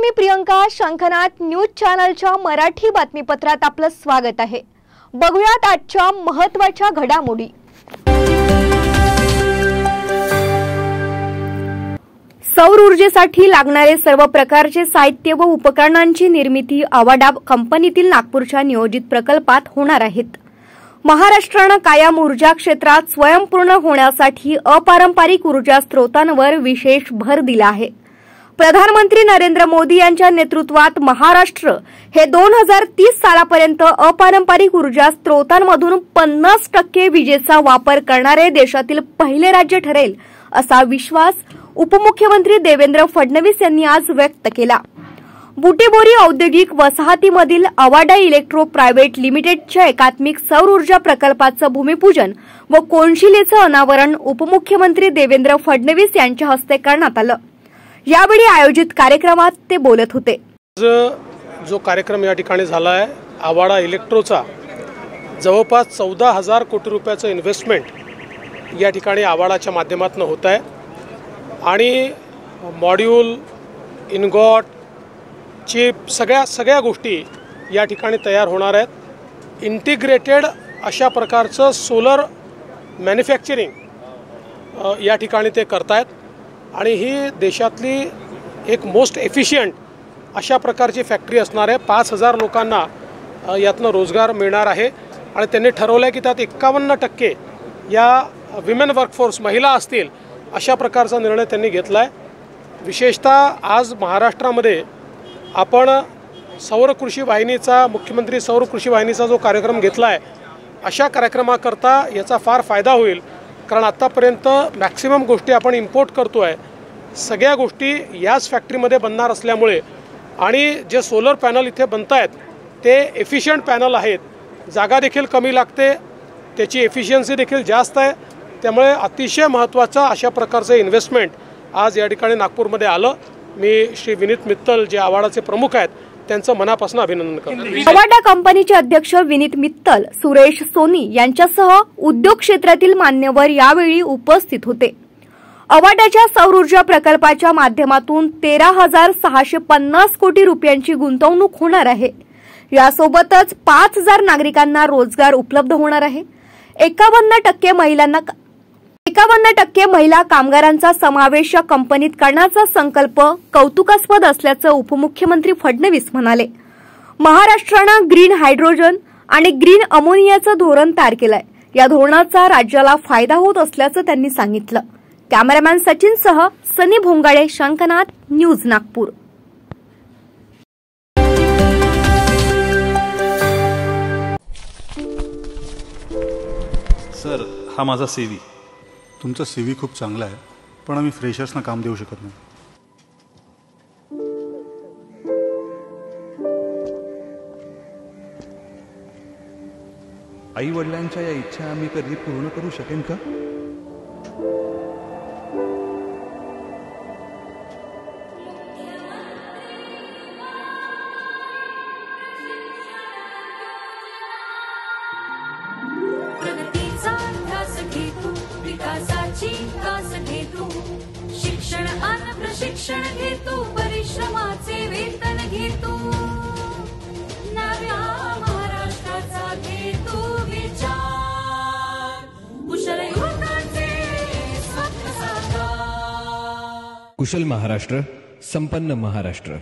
मी Priyanka. Shankhnath news चॅनलच्या मराठी बातमीपत्रात आपलं स्वागत आहे. बघूयात आजच्या महत्त्वाच्या घडामोडी. सौर ऊर्जेसाठी लागणारे सर्व प्रकारचे साहित्य व उपकरणांची निर्मिती अवाडा कंपनीतील नागपूरच्या नियोजित प्रकल्पात होणार आहेत. महाराष्ट्राने कायम ऊर्जा क्षेत्रात स्वयंपूर्ण होण्यासाठी अपारंपरिक ऊर्जा स्रोतांवर विशेष भर दिला आहे. प्रधानमंत्री नरेंद्र मोदी यांच्या नेतृत्वात महाराष्ट्र हे 2030 सालापर्यंत अपारंपरिक ऊर्जा स्रोतांमधून 50% विजेचा वापर करणारे देशातील पहिले राज्य ठरेल असा विश्वास उपमुख्यमंत्री देवेंद्र फडणवीस यांनी आज व्यक्त केला. बुटीबोरी औद्योगिक वसाहतीमधील अवाडा इलेक्ट्रो प्रायव्हेट लिमिटेडच्या एकात्मिक सौर ऊर्जा प्रकल्पाचं भूमिपूजन व कोनशिलेचं अनावरण उपमुख्यमंत्री देवेंद्र फडणवीस यांच्या हस्ते करण्यात आलं. यावेळी आयोजित कार्यक्रमात ते बोलत होते. जो कार्यक्रम या ठिकाणी झाला आहे अवाडा इलेक्ट्रोचा, जवळपास 14,000 कोटी रुपयाचं इन्व्हेस्टमेंट या ठिकाणी अवाडाच्या माध्यमातून होत आहे आणि मॉड्यूल, इनगॉट, चिप सगळ्या गोष्टी या ठिकाणी तयार होणार आहेत. इंटिग्रेटेड अशा प्रकारचं सोलर मॅन्युफॅक्चरिंग या ठिकाणी ते करतायत आणि ही देशातली एक मोस्ट एफिशियंट अशा प्रकारची फॅक्टरी असणार आहे. 5,000 लोकांना यातनं रोजगार मिळणार आहे आणि त्यांनी ठरवलं आहे की त्यात 51% या विमेन वर्कफोर्स महिला असतील अशा प्रकारचा निर्णय त्यांनी घेतला आहे. विशेषतः आज महाराष्ट्रामध्ये आपण सौर कृषी वाहिनीचा, मुख्यमंत्री सौर कृषी वाहिनीचा जो कार्यक्रम घेतला आहे, अशा कार्यक्रमाकरता याचा फार फायदा होईल. कारण आत्तापर्यंत मॅक्सिमम गोष्टी आपण इम्पोर्ट करतो आहे, सगळ्या गोष्टी याच फॅक्टरीमध्ये बनणार असल्यामुळे आणि जे सोलर पॅनल इथे बनत आहेत ते एफिशियंट पॅनल आहेत. जागा देखील कमी लागते, त्याची एफिशियन्सी देखील जास्त आहे. त्यामुळे अतिशय महत्त्वाचं अशा प्रकारचं इन्व्हेस्टमेंट आज या ठिकाणी नागपूरमध्ये आलं. मी श्री विनीत मित्तल जे अवाडाचे प्रमुख आहेत त्यांचं मनापासून अभिनंदन करतो. अवाडा कंपनीचे अध्यक्ष विनीत मित्तल, सुरेश सोनी यांच्यासह उद्योग क्षेत्रातील मान्यवर यावेळी उपस्थित होते. अवाडाच्या सौर ऊर्जा प्रकल्पाच्या माध्यमातून 13,650 कोटी रुपयांची गुंतवणूक होणार आहे. यासोबतच 5,000 नागरिकांना रोजगार उपलब्ध होणार आहे. 51% महिला कामगारांचा समावेश या कंपनीत करण्याचा संकल्प कौतुकास्पद असल्याचं उपमुख्यमंत्री फडणवीस म्हणाले. महाराष्ट्रानं ग्रीन हायड्रोजन आणि ग्रीन अमोनियाचं धोरण तयार केलंय. या धोरणाचा राज्याला फायदा होत असल्याचं त्यांनी सांगितलं. कॅमेरामॅन सचिनसह सनी भोंगाळे, शंखनाथ न्यूज नागपूर. सर, हा माझा CV. तुमचा CV खूप चांगला आहे, पण आम्ही फ्रेशर्सना काम देऊ शकत नाही. आई वडिलांच्या या इच्छा आम्ही कधी पूर्ण करू शकेन का? शिक्षण आणि प्रशिक्षण घेतो, परिश्रमाचे वेतन घेतो, नव्या महाराष्ट्राचा घेतो विचार, कुशल युवकांचे स्वप्न साकार. कुशल महाराष्ट्र, संपन्न महाराष्ट्र.